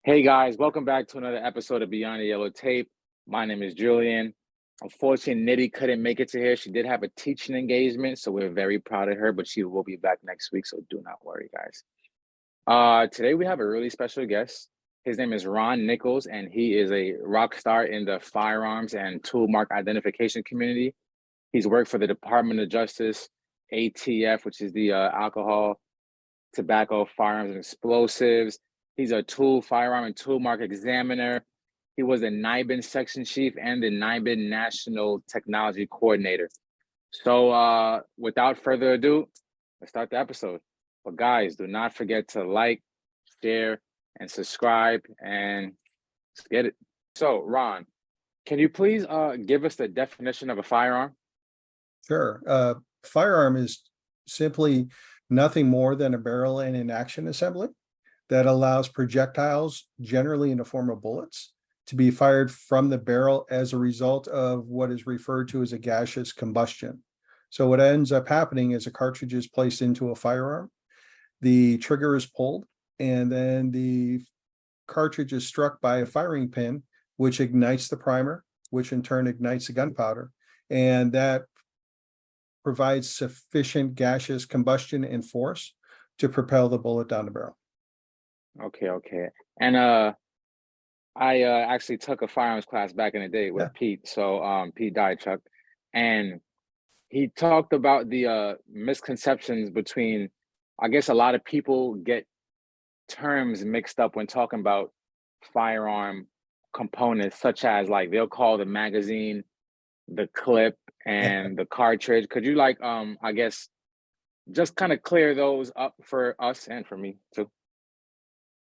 Hey guys, welcome back to another episode of Beyond the Yellow Tape. My name is Julian. Unfortunately, Nitty couldn't make it to here. She did have a teaching engagement, so we're very proud of her, but she will be back next week, so do not worry, guys. Today we have a really special guest. His name is Ron Nichols, and he is a rock star in the firearms and toolmark identification community. He's worked for the Department of Justice, ATF, which is the alcohol, tobacco, firearms, and explosives. He's a firearm and toolmark examiner. He was the NIBIN section chief and the NIBIN national technology coordinator. So without further ado, let's start the episode. But guys, do not forget to like, share, and subscribe, and let's get it. So Ron, can you please give us the definition of a firearm? Sure. Firearm is simply nothing more than a barrel and an action assembly that allows projectiles, generally in the form of bullets, to be fired from the barrel as a result of what is referred to as a gaseous combustion. So what ends up happening is a cartridge is placed into a firearm, the trigger is pulled, and then the cartridge is struck by a firing pin, which ignites the primer, which in turn ignites the gunpowder, and that provides sufficient gaseous combustion and force to propel the bullet down the barrel. Okay. And I actually took a firearms class back in the day with Pete. So Pete Diachuk, and he talked about the misconceptions between, I guess a lot of people get terms mixed up when talking about firearm components, such as like they'll call the magazine the clip and the cartridge. Could you I guess just kind of clear those up for us and for me too?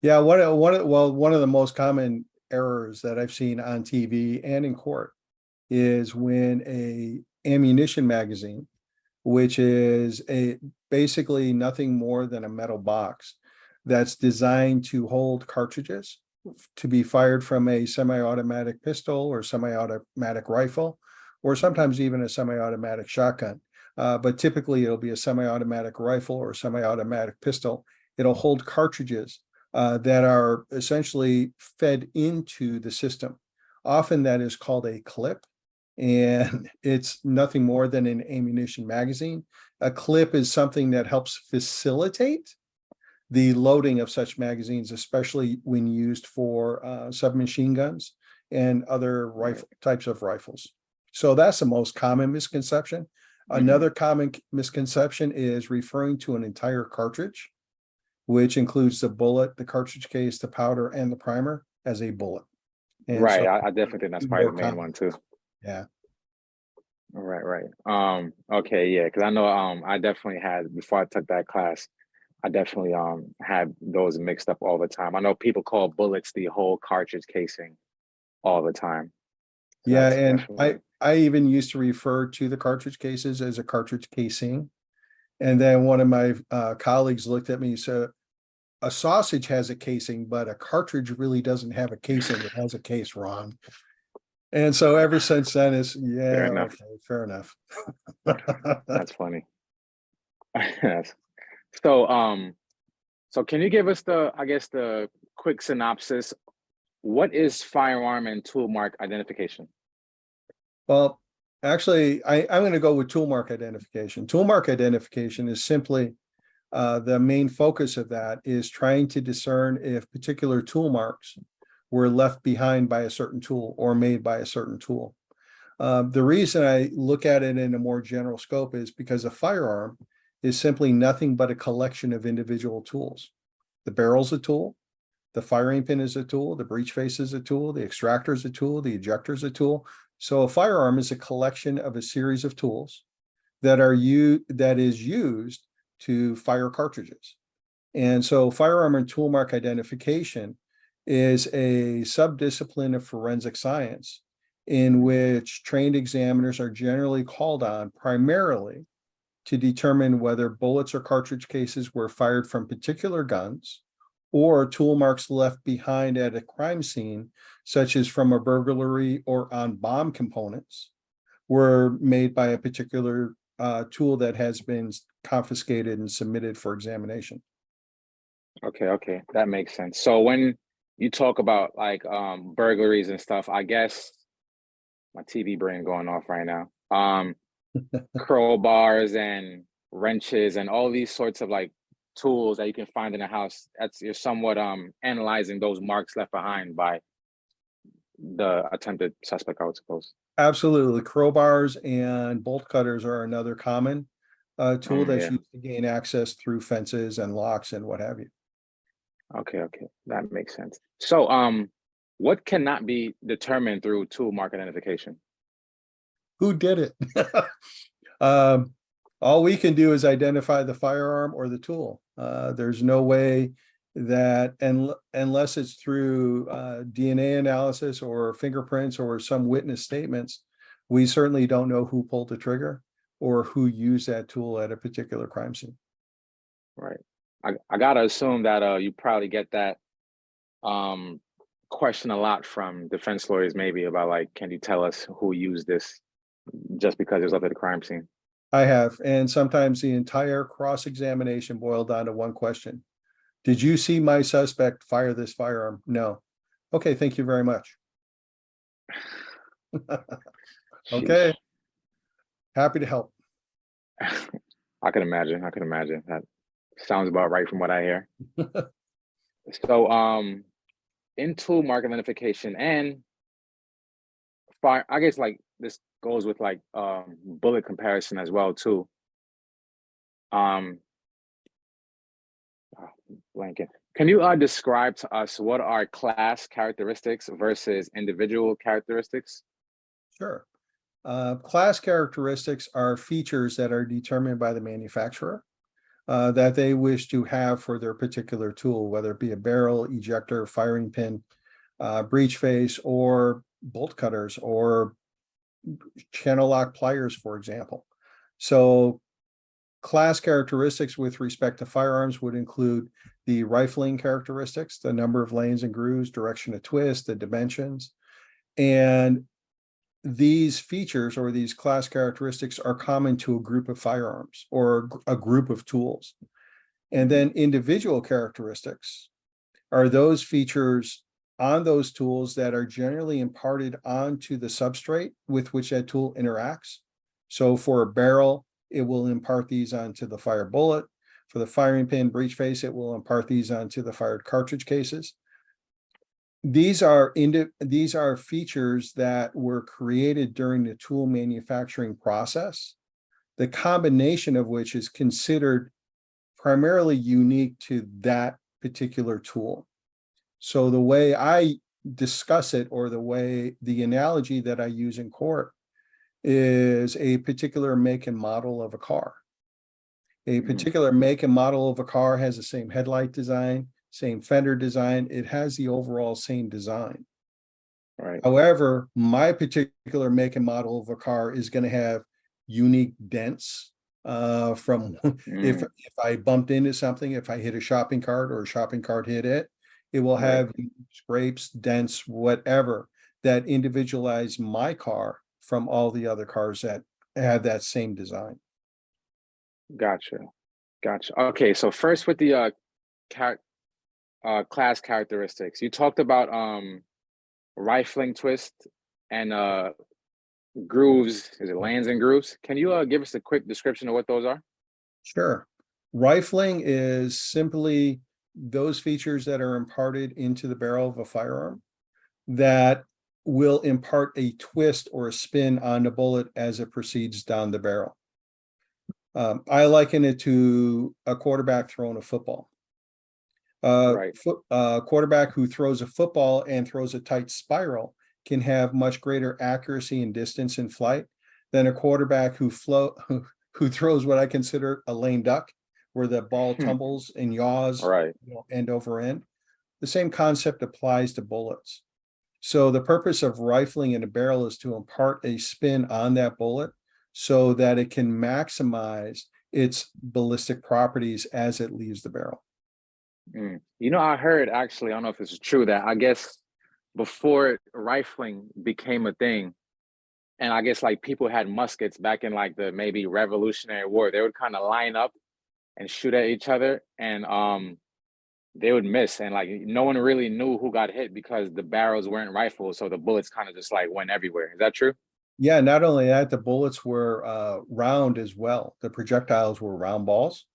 Yeah, one of the most common errors that I've seen on TV and in court is when a ammunition magazine, which is basically nothing more than a metal box that's designed to hold cartridges to be fired from a semi-automatic pistol or semi-automatic rifle, or sometimes even a semi-automatic shotgun. But typically it'll be a semi-automatic rifle or semi-automatic pistol. It'll hold cartridges that are essentially fed into the system. Often that is called a clip, and it's nothing more than an ammunition magazine. A clip is something that helps facilitate the loading of such magazines, especially when used for submachine guns and other types of rifles. So that's the most common misconception. Another common misconception is referring to an entire cartridge, which includes the bullet, the cartridge case, the powder, and the primer as a bullet. And right. So I definitely think that's probably the main one too. Yeah. Right. Okay. Yeah. Cause I know, I definitely had, before I took that class, I definitely, had those mixed up all the time. I know people call bullets the whole cartridge casing all the time. So yeah. And I even used to refer to the cartridge cases as a cartridge casing. And then one of my colleagues looked at me and said, a sausage has a casing, but a cartridge really doesn't have a casing. It has a case, Ron. And so ever since then, it's fair enough. That's funny. So can you give us the quick synopsis? What is firearm and toolmark identification? Well, actually, I'm going to go with toolmark identification. Toolmark identification is simply the main focus of that is trying to discern if particular tool marks were left behind by a certain tool or made by a certain tool. The reason I look at it in a more general scope is because a firearm is simply nothing but a collection of individual tools. The barrel's a tool, the firing pin is a tool, the breech face is a tool, the extractor is a tool, the ejector is a tool. So a firearm is a collection of a series of tools that is used to fire cartridges. And so firearm and toolmark identification is a subdiscipline of forensic science in which trained examiners are generally called on primarily to determine whether bullets or cartridge cases were fired from particular guns or tool marks left behind at a crime scene, such as from a burglary or on bomb components, were made by a particular tool that has been confiscated and submitted for examination. Okay, that makes sense. So when you talk about like burglaries and stuff. I guess my TV brain going off right now. Crowbars and wrenches and all these sorts of like tools that you can find in a house. That's you're somewhat analyzing those marks left behind by the attempted suspect, I would suppose. Absolutely. Crowbars and bolt cutters are another common tool that's Yeah. used to gain access through fences and locks and what have you. Okay, that makes sense. So, what cannot be determined through tool mark identification? Who did it? Um, all we can do is identify the firearm or the tool. There's no way that, and unless it's through DNA analysis or fingerprints or some witness statements, we certainly don't know who pulled the trigger or who used that tool at a particular crime scene. Right. I gotta assume that you probably get that um question a lot from defense lawyers, maybe about like, can you tell us who used this just because it was up at the crime scene? I have, and sometimes the entire cross-examination boiled down to one question. Did you see my suspect fire this firearm? No. Okay, thank you very much. Okay, Sheesh. happy to help. I can imagine. I can imagine. That sounds about right from what I hear. So, in tool mark identification and fire, I guess like this goes with like bullet comparison as well too. Um, oh, blanking. Can you describe to us what are class characteristics versus individual characteristics? Sure. Class characteristics are features that are determined by the manufacturer that they wish to have for their particular tool, whether it be a barrel, ejector, firing pin, breech face, or bolt cutters, or channel lock pliers, for example. So class characteristics with respect to firearms would include the rifling characteristics, the number of lanes and grooves, direction of twist, the dimensions. And these features or these class characteristics are common to a group of firearms or a group of tools. And then individual characteristics are those features on those tools that are generally imparted onto the substrate with which that tool interacts. So for a barrel, it will impart these onto the fire bullet. For the firing pin breech face, it will impart these onto the fired cartridge cases. These are features that were created during the tool manufacturing process, the combination of which is considered primarily unique to that particular tool. So the way I discuss it, or the analogy that I use in court, is a particular make and model of a car. A particular make and model of a car has the same headlight design, same fender design. It has the overall same design. Right. However, my particular make and model of a car is going to have unique dents from if I bumped into something, if I hit a shopping cart or a shopping cart hit it, it will have scrapes, dents, whatever that individualize my car from all the other cars that have that same design. Gotcha. Okay, so first with the class characteristics, you talked about rifling twist and grooves. Is it lands and grooves? Can you give us a quick description of what those are? Sure. Rifling is simply those features that are imparted into the barrel of a firearm that will impart a twist or a spin on the bullet as it proceeds down the barrel. I liken it to a quarterback throwing a football. Quarterback who throws a football and throws a tight spiral can have much greater accuracy and distance in flight than a quarterback who throws what I consider a lame duck, where the ball tumbles and yaws end over end. The same concept applies to bullets. So the purpose of rifling in a barrel is to impart a spin on that bullet so that it can maximize its ballistic properties as it leaves the barrel. You know, I heard actually, I don't know if this is true, that I guess before rifling became a thing, and I guess like people had muskets back in like the maybe Revolutionary War, they would kind of line up and shoot at each other. And they would miss, and like no one really knew who got hit because the barrels weren't rifled, so the bullets kind of just like went everywhere. Is that true? Yeah, not only that, the bullets were round as well. The projectiles were round balls.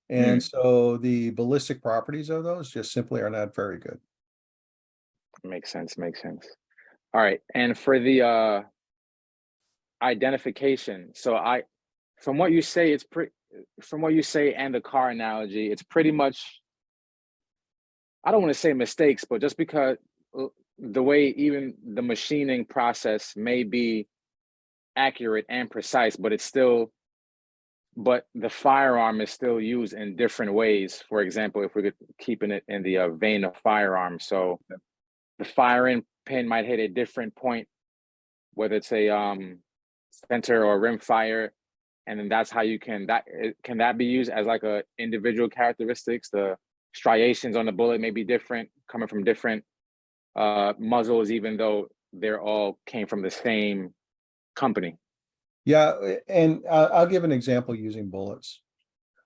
And Hmm. so the ballistic properties of those just simply are not very good. Makes sense. Makes sense. All right, and for the identification, so from what you say, it's pretty. From what you say and the car analogy, it's pretty much, I don't want to say mistakes, but just because the way even the machining process may be accurate and precise, but it's still, but the firearm is still used in different ways. For example, if we're keeping it in the vein of firearms, so the firing pin might hit a different point, whether it's a center or rim fire, and then that's how you can that be used as like a individual characteristics. The striations on the bullet may be different, coming from different muzzles, even though they're all came from the same company. Yeah, and I'll give an example using bullets.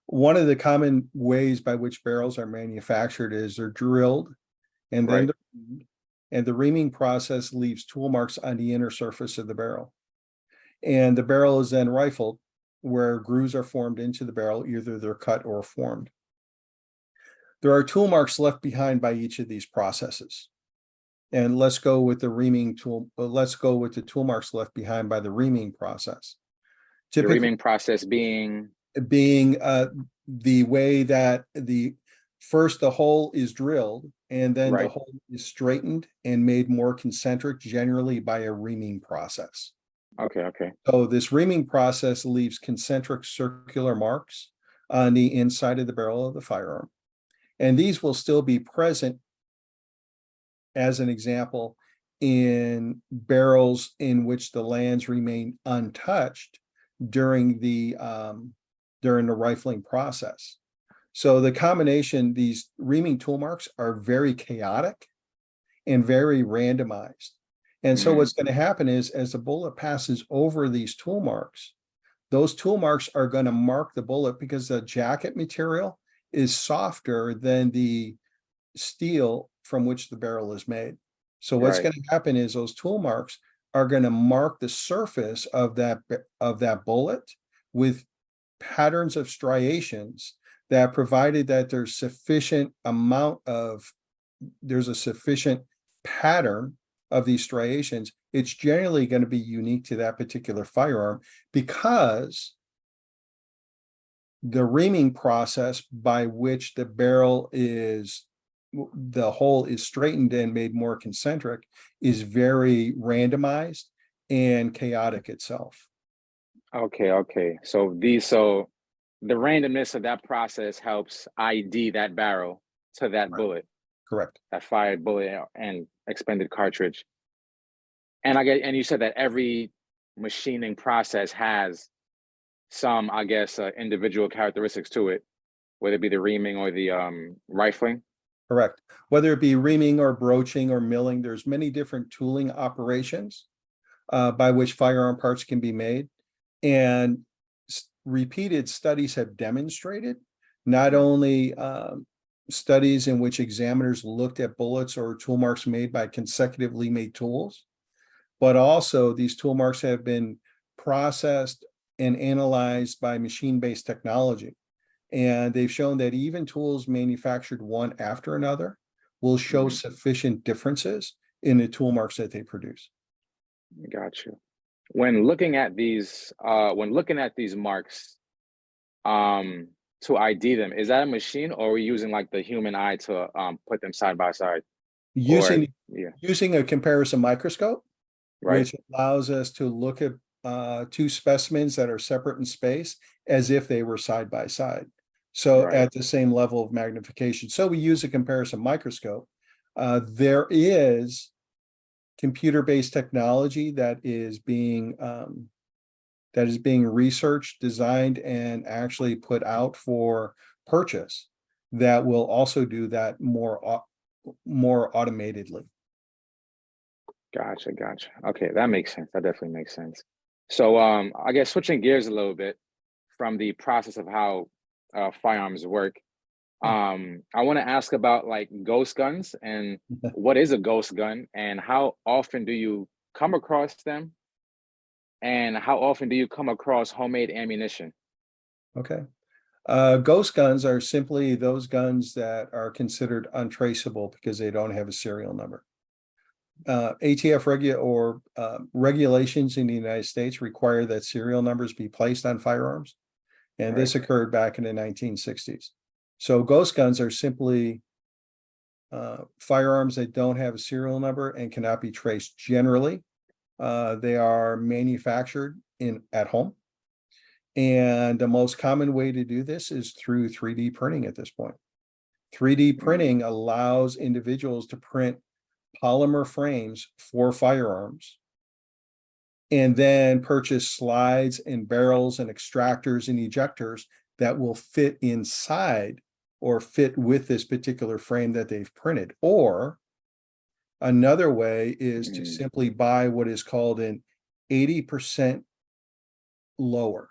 One of the common ways by which barrels are manufactured is they're drilled and then Right. and the reaming process leaves tool marks on the inner surface of the barrel. And the barrel is then rifled where grooves are formed into the barrel, either they're cut or formed. There are tool marks left behind by each of these processes. And let's go with the reaming tool. Let's go with the tool marks left behind by the reaming process. The Typically reaming process being, being the way that the first the hole is drilled and then the right. hole is straightened and made more concentric, generally by a reaming process. Okay, okay. So this reaming process leaves concentric circular marks on the inside of the barrel of the firearm. And these will still be present, as an example, in barrels in which the lands remain untouched during the rifling process. So the combination, these reaming tool marks are very chaotic and very randomized. And so Mm, what's going to happen is as the bullet passes over these tool marks, those tool marks are going to mark the bullet because the jacket material is softer than the steel from which the barrel is made. So what's right. going to happen is those tool marks are going to mark the surface of that bullet with patterns of striations that, provided that there's a sufficient pattern of these striations, it's generally going to be unique to that particular firearm, because the reaming process by which the hole is straightened and made more concentric is very randomized and chaotic itself. Okay, okay. So the randomness of that process helps ID that barrel to that Right. bullet, Correct. that fired bullet and expended cartridge. And you said that every machining process has some, I guess, individual characteristics to it, whether it be the reaming or the rifling. Correct. Whether it be reaming or broaching or milling, there's many different tooling operations by which firearm parts can be made. And repeated studies have demonstrated, not only studies in which examiners looked at bullets or tool marks made by consecutively made tools, but also these tool marks have been processed and analyzed by machine-based technology. And they've shown that even tools manufactured one after another will show Mhm. sufficient differences in the tool marks that they produce. Got you. When looking at these marks, um, to ID them, is that a machine, or are we using like the human eye to put them side by side? Or Using yeah, using a comparison microscope, right, which allows us to look at two specimens that are separate in space as if they were side by side. So right. at the same level of magnification. So we use a comparison microscope. There is computer-based technology that is being researched, designed, and actually put out for purchase that will also do that more automatedly. Gotcha, gotcha. Okay, that makes sense. That definitely makes sense. So I guess switching gears a little bit from the process of how firearms work, I want to ask about like ghost guns and what is a ghost gun and how often do you come across them and how often do you come across homemade ammunition? Okay. Ghost guns are simply those guns that are considered untraceable because they don't have a serial number. ATF regulations in the United States require that serial numbers be placed on firearms, and Right. this occurred back in the 1960s. So ghost guns are simply firearms that don't have a serial number and cannot be traced. Generally, they are manufactured at home. And the most common way to do this is through 3D printing at this point. 3D printing allows individuals to print polymer frames for firearms and then purchase slides and barrels and extractors and ejectors that will fit inside or fit with this particular frame that they've printed. Or another way is to simply buy what is called an 80% lower.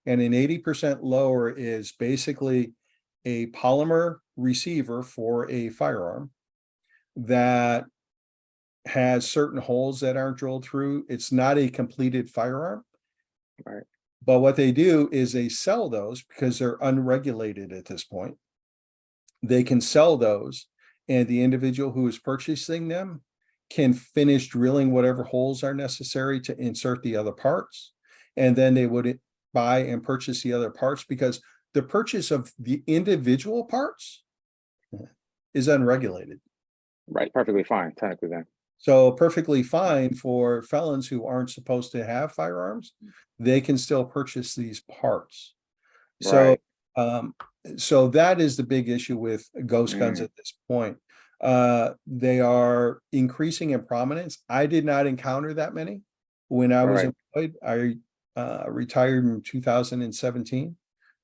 And an 80% lower is basically a polymer receiver for a firearm that has certain holes that aren't drilled through. It's not a completed firearm. Right. But what they do is they sell those because they're unregulated at this point. They can sell those, and the individual who is purchasing them can finish drilling whatever holes are necessary to insert the other parts. And then they would buy and purchase the other parts because the purchase of the individual parts is unregulated. Right. Perfectly fine, technically then. So perfectly fine for felons who aren't supposed to have firearms, they can still purchase these parts. So, Right. so that is the big issue with ghost guns at this point. They are increasing in prominence. I did not encounter that many when I was Right. employed. I retired in 2017.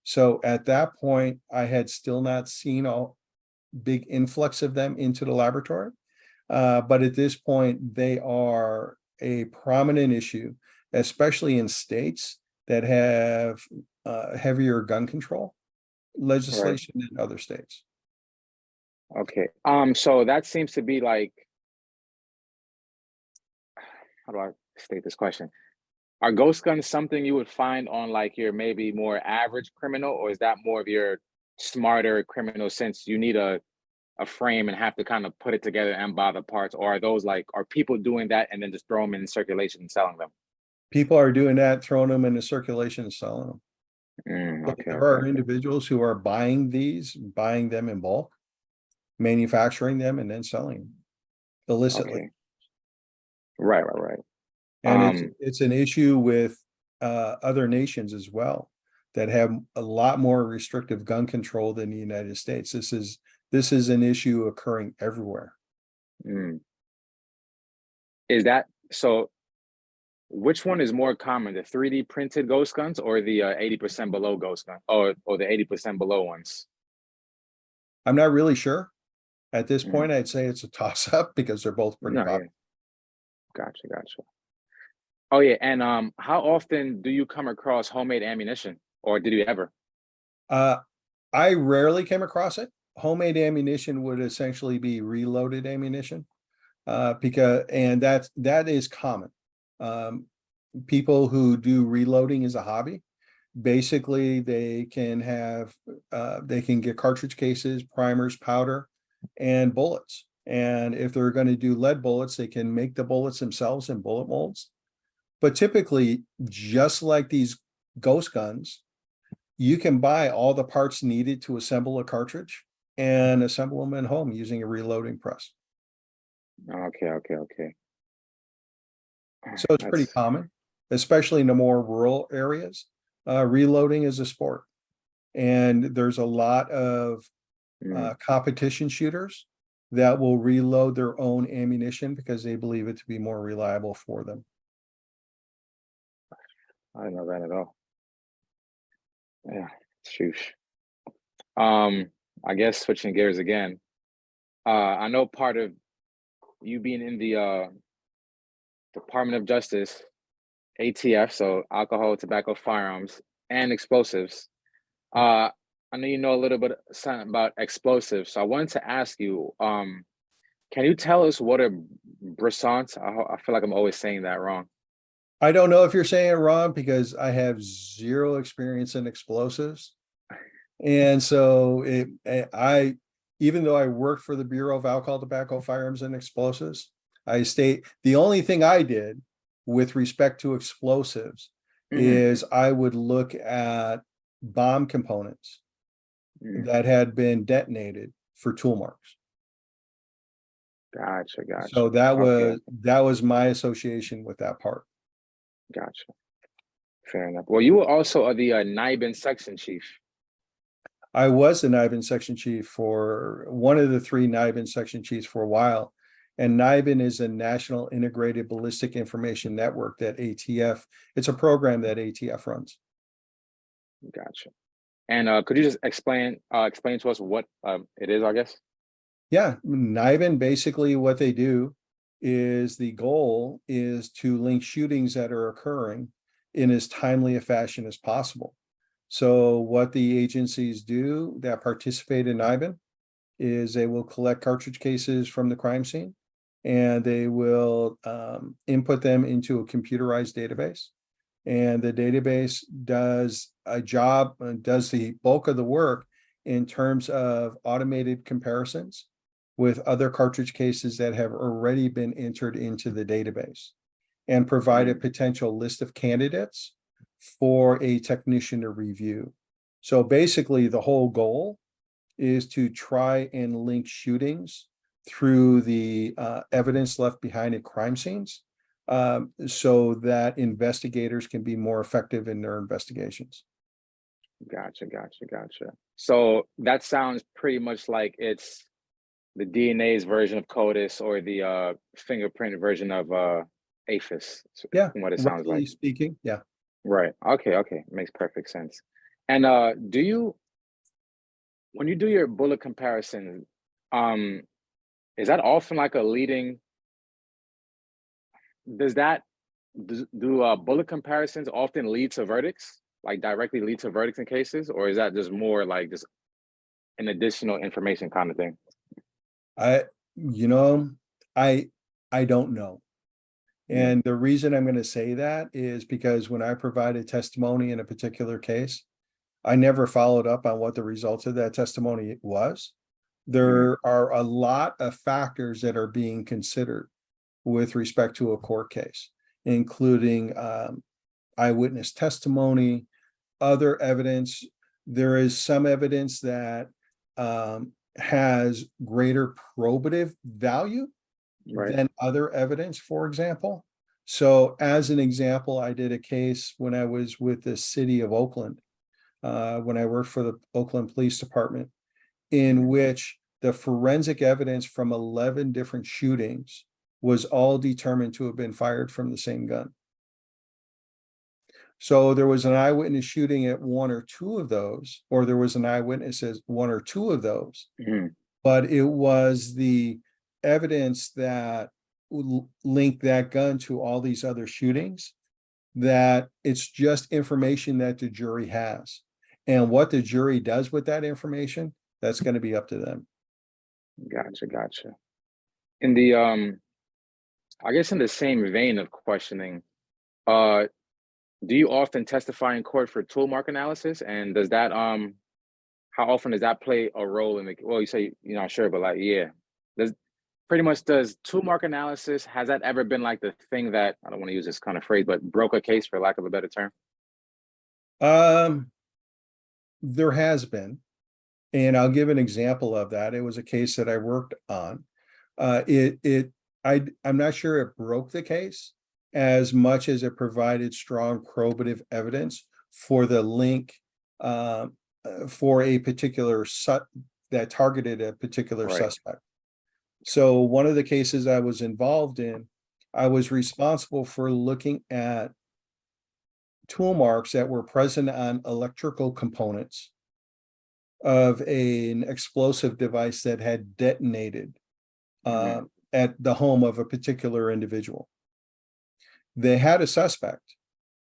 So at that point, I had still not seen a big influx of them into the laboratory. But at this point, they are a prominent issue, especially in states that have heavier gun control Right. legislation than other states. Okay. So that seems to be like, how do I state this question? Are ghost guns something you would find on like your maybe more average criminal, or is that more of your smarter criminal since you need a frame and have to kind of put it together and buy the parts? Or are those like, are people doing that and then just throw them in circulation and selling them? People are doing that, throwing them into circulation and selling them. So Okay, there okay, are okay. individuals who are buying them in bulk, manufacturing them, and then selling them illicitly. Okay. Right, right, right. And Um, it's an issue with other nations as well that have a lot more restrictive gun control than the United States. This is an issue occurring everywhere. mm. Is that so? Which one is more common, the 3D printed ghost guns or the 80% below ghost gun, or the 80% below ones? I'm not really sure. At this Mm. point, I'd say it's a toss up because they're both pretty No, yeah, popular. gotcha, gotcha. Oh yeah, and how often do you come across homemade ammunition, or did you ever? Uh, I rarely came across it. Homemade ammunition would essentially be reloaded ammunition, and that is common. Um, People who do reloading as a hobby, basically they can get cartridge cases, primers, powder, and bullets. And if they're going to do lead bullets, they can make the bullets themselves in bullet molds. But typically, just like these ghost guns, you can buy all the parts needed to assemble a cartridge and assemble them at home using a reloading press. Okay, okay, okay. So it's pretty That's common, especially in the more rural areas. Reloading is a sport, and there's a lot of mm, competition shooters that will reload their own ammunition because they believe it to be more reliable for them. I didn't know that at all. Yeah, shoosh. I guess switching gears again. I know part of you being in the Department of Justice, ATF, so alcohol, tobacco, firearms, and explosives. Uh, I know you know a little bit something about explosives, so I wanted to ask you, can you tell us what a brisance? I feel like I'm always saying that wrong. I don't know if you're saying it wrong because I have zero experience in explosives. And so even though I worked for the Bureau of Alcohol, Tobacco, Firearms and Explosives, the only thing I did with respect to explosives Hmm. is I would look at bomb components Hmm. that had been detonated for tool marks. Gotcha, So gotcha. Okay, that was my association with that part. gotcha. Fair enough. Well, you were also the NIBIN section chief. I was the NIBIN section chief for one of the three NIBIN section chiefs for a while. And NIBIN is a National Integrated Ballistic Information Network that ATF, it's a program that ATF runs. Gotcha. And could you just explain to us what it is, I guess? Yeah, NIBIN, basically what they do is the goal is to link shootings that are occurring in as timely a fashion as possible. So what the agencies do that participate in NIBIN is they will collect cartridge cases from the crime scene and they will input them into a computerized database. And the database does a job, does the bulk of the work in terms of automated comparisons with other cartridge cases that have already been entered into the database and provide a Mm. potential list of candidates for a technician to review. So basically, the whole goal is to try and link shootings through the evidence left behind at crime scenes so that investigators can be more effective in their investigations. Gotcha, gotcha, gotcha. So that sounds pretty much like it's the DNA's version of CODIS or the fingerprint version of APHIS, Yeah, from what it sounds roughly like. speaking, yeah. Right. Okay, okay. Makes perfect sense. And do you, when you do your bullet comparison, um, is that often like a leading, does that do bullet comparisons often lead to verdicts? Like directly lead to verdicts in cases, or is that just more like just an additional information kind of thing? I, you know, I I don't know. Mm. And the reason I'm going to say that is because when I provided testimony in a particular case, I never followed up on what the results of that testimony was. Mhm. There are a lot of factors that are being considered with respect to a court case, including eyewitness testimony, other evidence. There is some evidence that has greater probative value Right. than other evidence, for example. So, as an example, I did a case when I was with the city of Oakland, when I worked for the Oakland Police Department, in Mhm. which the forensic evidence from 11 different shootings was all determined to have been fired from the same gun. So there was an eyewitness shooting at one or two of those, or there was an eyewitness at one or two of those, Mhm. but it was the evidence that linked that gun to all these other shootings that it's just information that the jury has. And what the jury does with that information, that's going to be up to them. Gotcha, gotcha. In the I guess in the same vein of questioning, uh, do you often testify in court for tool mark analysis? And does that how often does that play a role in the, well, you say you're not sure, but like, yeah. Does pretty much does tool mark analysis, has that ever been like the thing that, I don't want to use this kind of phrase, but broke a case for lack of a better term? Um, there has been, and I'll give an example of that. It was a case that I worked on. I'm not sure it broke the case as much as it provided strong probative evidence for the link for a particular that targeted a particular Right. suspect. So one of the cases I was involved in, I was responsible for looking at tool marks that were present on electrical components of an explosive device that had detonated Hmm. at the home of a particular individual. They had a suspect,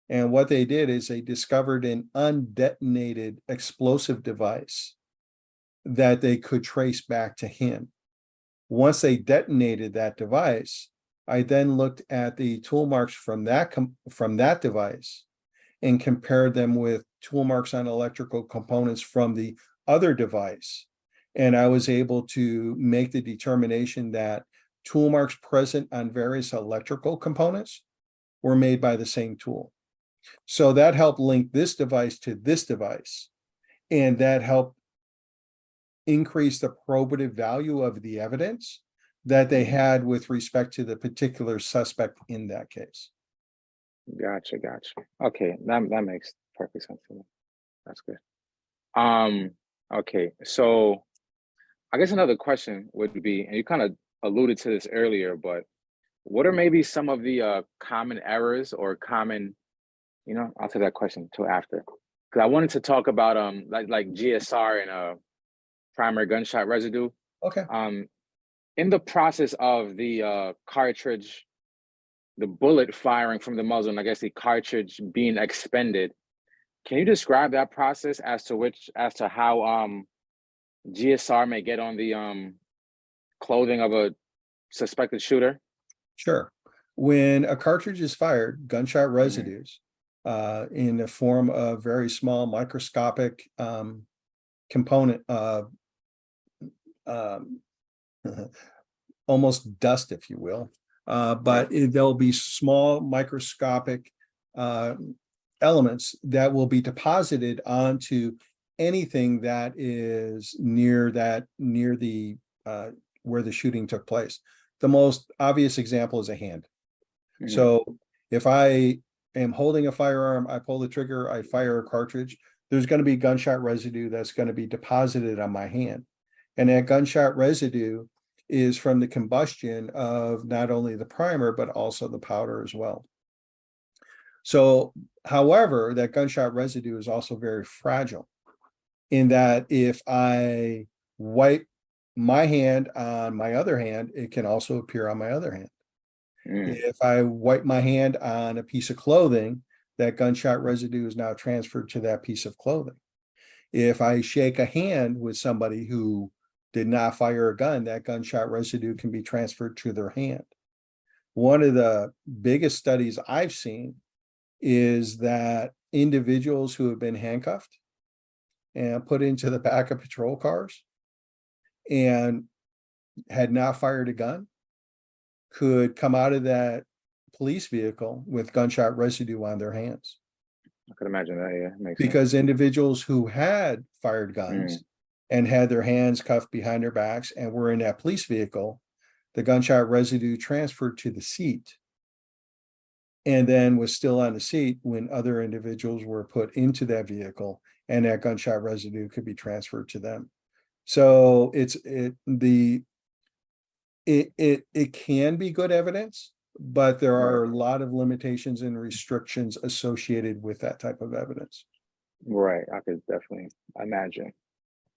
And what they did is they discovered an undetonated explosive device that they could trace back to him. Once they detonated that device, I then looked at the tool marks from that device and compared them with tool marks on electrical components from the other device. And I was able to make the determination that tool marks present on various electrical components were made by the same tool. So that helped link this device to this device, and that helped increase the probative value of the evidence that they had with respect to the particular suspect in that case. Gotcha. Okay, that makes perfect sense to me. That's good. Okay, so I guess another question would be, and you kind of alluded to this earlier, but what are maybe some of the common errors or common, I'll take that question till after, because I wanted to talk about like GSR and primary gunshot residue. Okay. In the process of the cartridge, the bullet firing from the muzzle, and I guess the cartridge being expended, can you describe that process as to how GSR may get on the clothing of a suspected shooter? Sure. When a cartridge is fired, gunshot residues in the form of very small microscopic component almost dust, if you will, but there'll be small microscopic elements that will be deposited onto anything that is near the where the shooting took place. The most obvious example is a hand. So if I am holding a firearm, I pull the trigger, I fire a cartridge, there's going to be gunshot residue that's going to be deposited on my hand. And that gunshot residue is from the combustion of not only the primer, but also the powder as well. So, however, that gunshot residue is also very fragile in that if I wipe my hand on my other hand, it can also appear on my other hand. If I wipe my hand on a piece of clothing, that gunshot residue is now transferred to that piece of clothing. If I shake a hand with somebody who did not fire a gun, that gunshot residue can be transferred to their hand. One of the biggest studies I've seen is that individuals who have been handcuffed and put into the back of patrol cars and had not fired a gun could come out of that police vehicle with gunshot residue on their hands. I could imagine that, yeah. Makes Because sense. individuals who had fired guns and had their hands cuffed behind their backs and were in that police vehicle, the gunshot residue transferred to the seat and then was still on the seat when other individuals were put into that vehicle, and that gunshot residue could be transferred to them. So it can be good evidence, but there are a lot of limitations and restrictions associated with that type of evidence. Right, I could definitely imagine.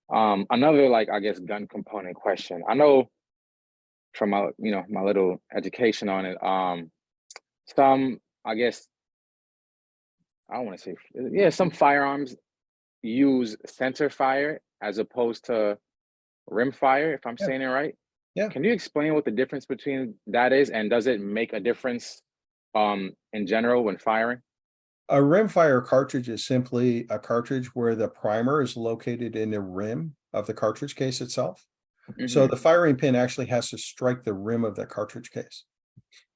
Another, like, I guess, gun component question. I know from my, my little education on it, some, I guess, I don't want to say, yeah, some firearms use center fire as opposed to rim fire, if I'm saying it right. Yeah. Can you explain what the difference between that is, and does it make a difference in general when firing? A rimfire cartridge is simply a cartridge where the primer is located in the rim of the cartridge case itself. So the firing pin actually has to strike the rim of the cartridge case.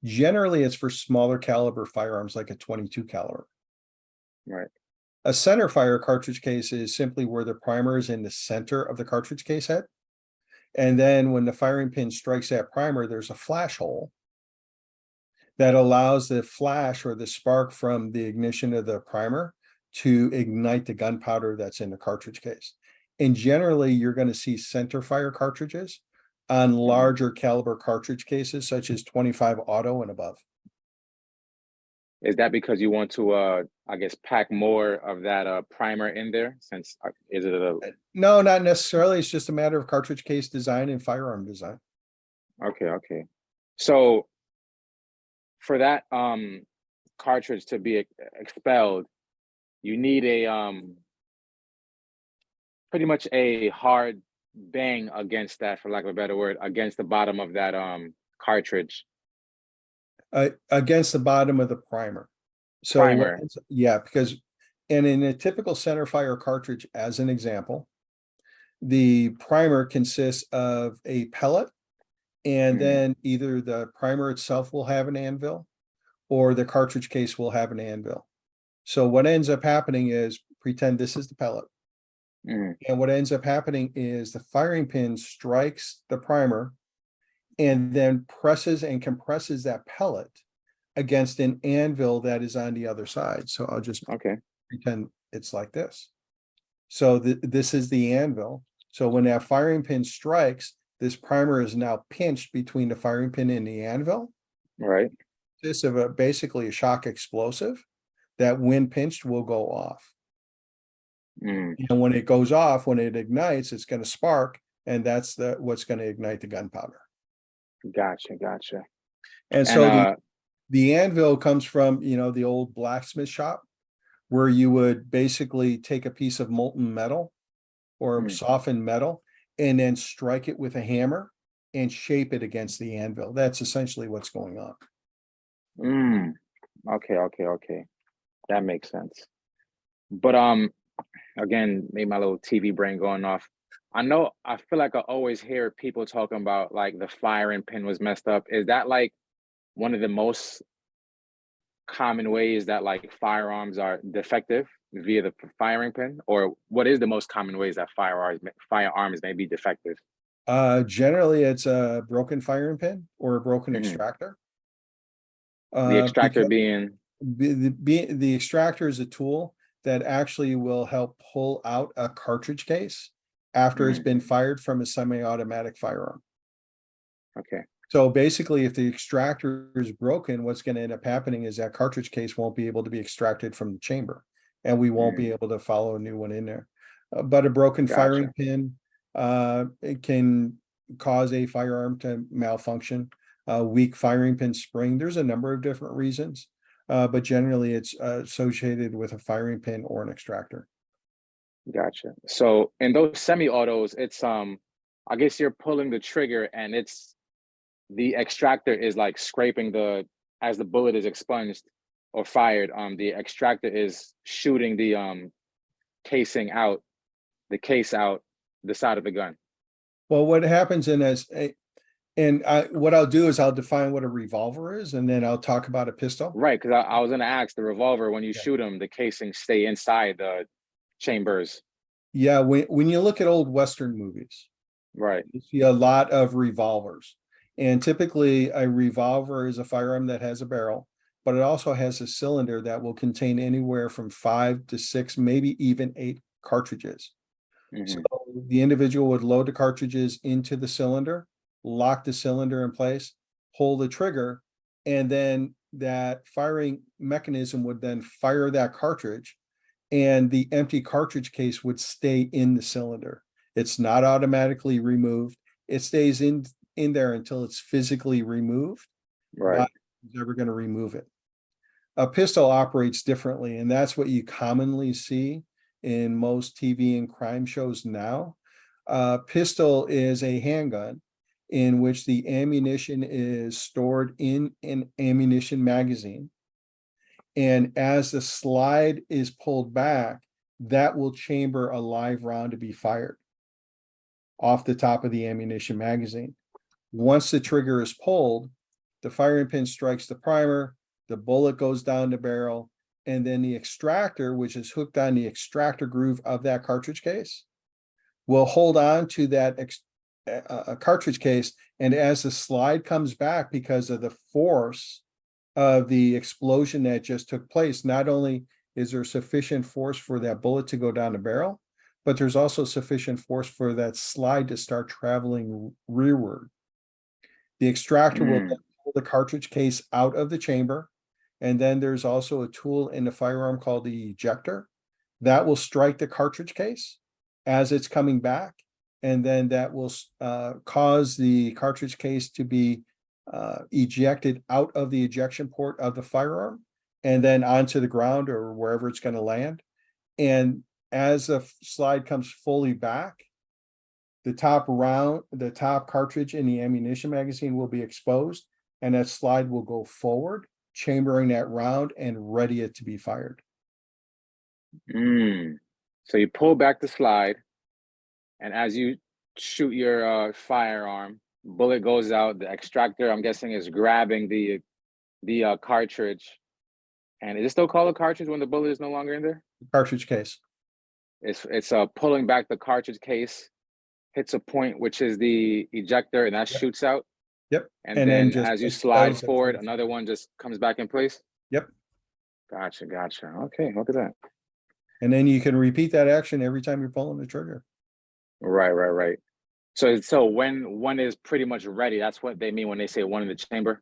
Generally, it's for smaller caliber firearms like a 22 caliber. Right. A center fire cartridge case is simply where the primer is in the center of the cartridge case head. And then when the firing pin strikes that primer, there's a flash hole that allows the flash or the spark from the ignition of the primer to ignite the gunpowder that's in the cartridge case. And generally, you're going to see center fire cartridges on larger caliber cartridge cases, such as 25 auto and above. Is that because you want to, I guess, pack more of that primer in there? Since is it a? No, not necessarily. It's just a matter of cartridge case design and firearm design. Okay. So for that cartridge to be expelled, you need a pretty much a hard bang against that, for lack of a better word, against the bottom of that cartridge. Against the bottom of the primer. So Primer. yeah, because and in a typical center fire cartridge, as an example, the primer consists of a pellet, and then either the primer itself will have an anvil or the cartridge case will have an anvil. So what ends up happening is, pretend this is the pellet. And what ends up happening is the firing pin strikes the primer and then presses and compresses that pellet against an anvil that is on the other side. So I'll just pretend it's like this. So this is the anvil. So when that firing pin strikes, this primer is now pinched between the firing pin and the anvil. Right. This is basically a shock explosive that, when pinched, will go off. And when it goes off, when it ignites, it's going to spark, and that's what's going to ignite the gunpowder. Gotcha. And so the anvil comes from, the old blacksmith shop, where you would basically take a piece of molten metal or softened metal and then strike it with a hammer and shape it against the anvil. That's essentially what's going on. Okay. That makes sense. But again, maybe my little TV brain going off. I feel like I always hear people talking about like the firing pin was messed up. Is that like one of the most common ways that like firearms are defective, via the firing pin? Or what is the most common ways that firearms may be defective? Generally it's a broken firing pin or a broken extractor. The extractor being the extractor is a tool that actually will help pull out a cartridge case after it's been fired from a semi-automatic firearm. Okay. So basically, if the extractor is broken, what's going to end up happening is that cartridge case won't be able to be extracted from the chamber, and we won't be able to follow a new one in there. But a broken firing pin, it can cause a firearm to malfunction. A weak firing pin spring. There's a number of different reasons, but generally it's associated with a firing pin or an extractor. Gotcha. So in those semi-autos, it's I guess you're pulling the trigger and it's the extractor is like scraping as the bullet is expunged or fired, the extractor is shooting the casing out, the case out the side of the gun. Well, what happens what I'll do is I'll define what a revolver is, and then I'll talk about a pistol. Right, because I was gonna ask, the revolver, when you shoot them, the casing stay inside the chambers. Yeah, when you look at old Western movies, right, you see a lot of revolvers. And typically a revolver is a firearm that has a barrel, but it also has a cylinder that will contain anywhere from 5 to 6, maybe even 8 cartridges. So the individual would load the cartridges into the cylinder, lock the cylinder in place, pull the trigger, and then that firing mechanism would then fire that cartridge, and the empty cartridge case would stay in the cylinder. It's not automatically removed. It stays in there until it's physically removed. Right. Who's ever going to remove it? A pistol operates differently, and that's what you commonly see in most TV and crime shows now. Pistol is a handgun in which the ammunition is stored in an ammunition magazine. And as the slide is pulled back, that will chamber a live round to be fired off the top of the ammunition magazine. Once the trigger is pulled, the firing pin strikes the primer, the bullet goes down the barrel, and then the extractor, which is hooked on the extractor groove of that cartridge case, will hold on to that cartridge case. And as the slide comes back, because of the force of the explosion that just took place, not only is there sufficient force for that bullet to go down the barrel, but there's also sufficient force for that slide to start traveling rearward. The extractor will then pull the cartridge case out of the chamber. And then there's also a tool in the firearm called the ejector that will strike the cartridge case as it's coming back. And then that will cause the cartridge case to be ejected out of the ejection port of the firearm. and then onto the ground or wherever it's going to land. And as the slide comes fully back, the top cartridge in the ammunition magazine will be exposed, and that slide will go forward, chambering that round and ready it to be fired. So you pull back the slide, and as you shoot your firearm, bullet goes out. The extractor, I'm guessing, is grabbing the cartridge. And is it still called a cartridge when the bullet is no longer in there? Cartridge case. It's pulling back the cartridge case, hits a point which is the ejector, and that shoots out. Yep. And then just as you slide forward, another one just comes back in place. Yep. Gotcha. Okay, look at that. And then you can repeat that action every time you're pulling the trigger. Right. So when one is pretty much ready, that's what they mean when they say one in the chamber.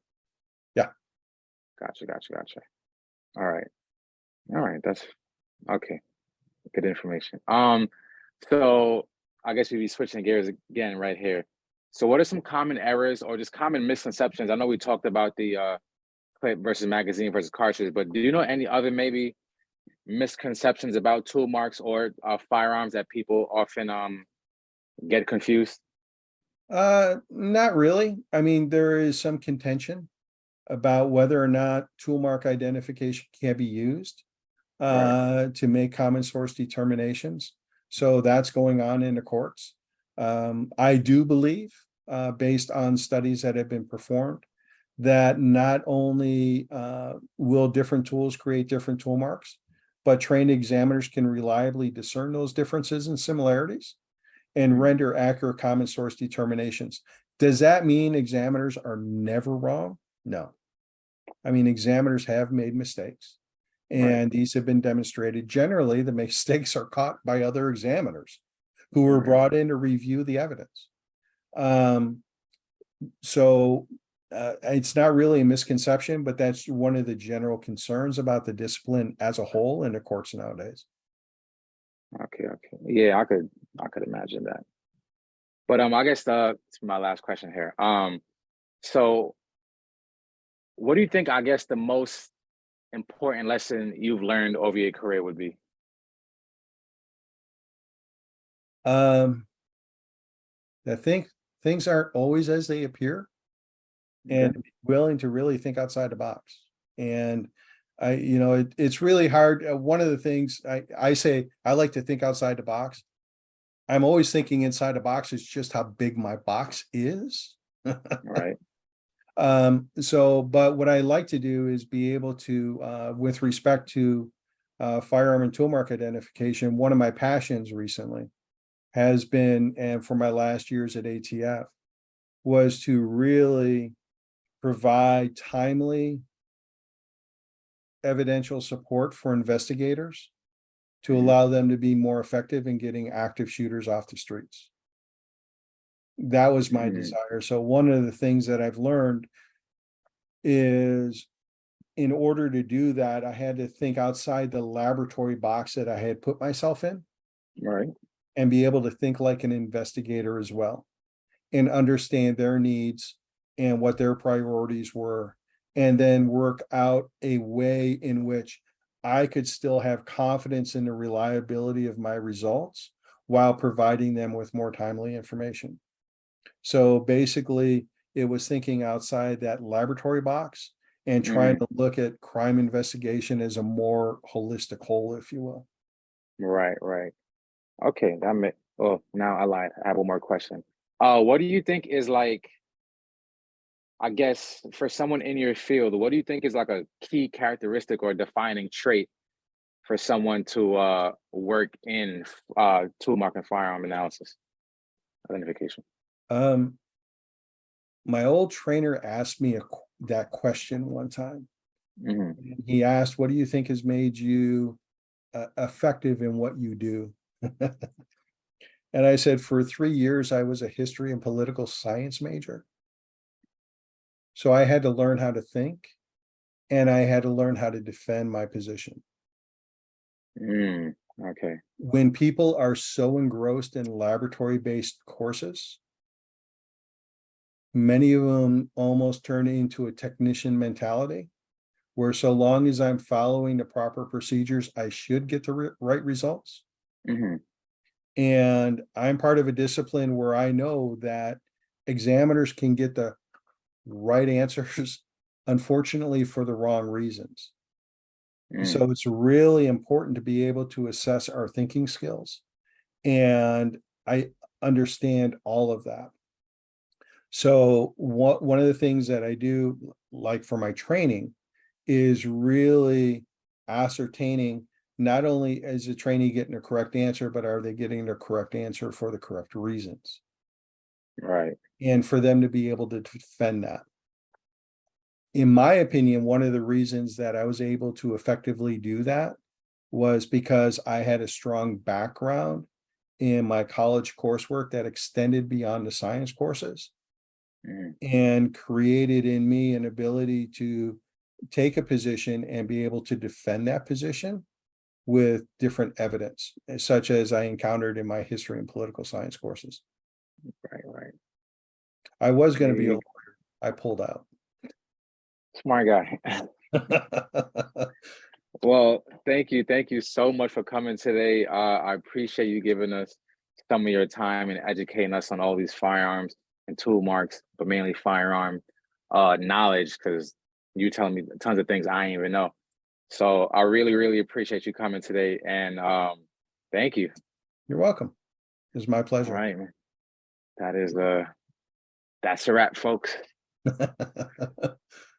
Yeah. Gotcha. All right. That's okay. Good information. So I guess we'd be switching gears again right here. So what are some common errors or just common misconceptions? I know we talked about the clip versus magazine versus cartridge, but do you know any other maybe misconceptions about tool marks or firearms that people often get confused? Not really. I mean, there is some contention about whether or not tool mark identification can be used to make common source determinations. So that's going on in the courts. I do believe, based on studies that have been performed, that not only will different tools create different tool marks, but trained examiners can reliably discern those differences and similarities and render accurate common source determinations. Does that mean examiners are never wrong? No. I mean, examiners have made mistakes, and these have been demonstrated. Generally, the mistakes are caught by other examiners who were brought in to review the evidence. So it's not really a misconception, but that's one of the general concerns about the discipline as a whole in the courts nowadays. Okay. Yeah, I could imagine that. But I guess it's my last question here. So what do you think, I guess, the most important lesson you've learned over your career would be? I think things aren't always as they appear, and be willing to really think outside the box. And it's really hard. One of the things I say, I like to think outside the box. I'm always thinking inside the box is just how big my box is. Right. But what I like to do is be able to, with respect to firearm and tool mark identification, one of my passions recently has been, and for my last years at ATF, was to really provide timely evidential support for investigators to allow them to be more effective in getting active shooters off the streets. That was my desire. So one of the things that I've learned is, in order to do that, I had to think outside the laboratory box that I had put myself in. Right. And be able to think like an investigator as well, and understand their needs and what their priorities were, and then work out a way in which I could still have confidence in the reliability of my results while providing them with more timely information. So basically, it was thinking outside that laboratory box and trying to look at crime investigation as a more holistic whole, if you will. Right. Okay, now I lied. I have one more question. What do you think is, like, I guess for someone in your field, what do you think is like a key characteristic or defining trait for someone to work in tool mark and firearm analysis identification? My old trainer asked me that question one time. He asked, "What do you think has made you effective in what you do?" And I said, for 3 years, I was a history and political science major. So I had to learn how to think, and I had to learn how to defend my position. Okay. When people are so engrossed in laboratory-based courses, many of them almost turn into a technician mentality, where so long as I'm following the proper procedures, I should get the right results. Hmm. And I'm part of a discipline where I know that examiners can get the right answers, unfortunately, for the wrong reasons. Mm. So it's really important to be able to assess our thinking skills. And I understand all of that. So one of the things that I do, like for my training, is really ascertaining not only is the trainee getting a correct answer, but are they getting the correct answer for the correct reasons? Right. And for them to be able to defend that. In my opinion, one of the reasons that I was able to effectively do that was because I had a strong background in my college coursework that extended beyond the science courses Mm. and created in me an ability to take a position and be able to defend that position with different evidence, such as I encountered in my history and political science courses. Right. Right. I was going to be a Hey, lawyer. I pulled out. smart guy. Well, thank you. Thank you so much for coming today. I appreciate you giving us some of your time and educating us on all these firearms and tool marks, but mainly firearm knowledge, because you telling me tons of things I didn't even know. So I really, really appreciate you coming today. And thank you. You're welcome. It was my All pleasure. right, man. That is that's a wrap, folks.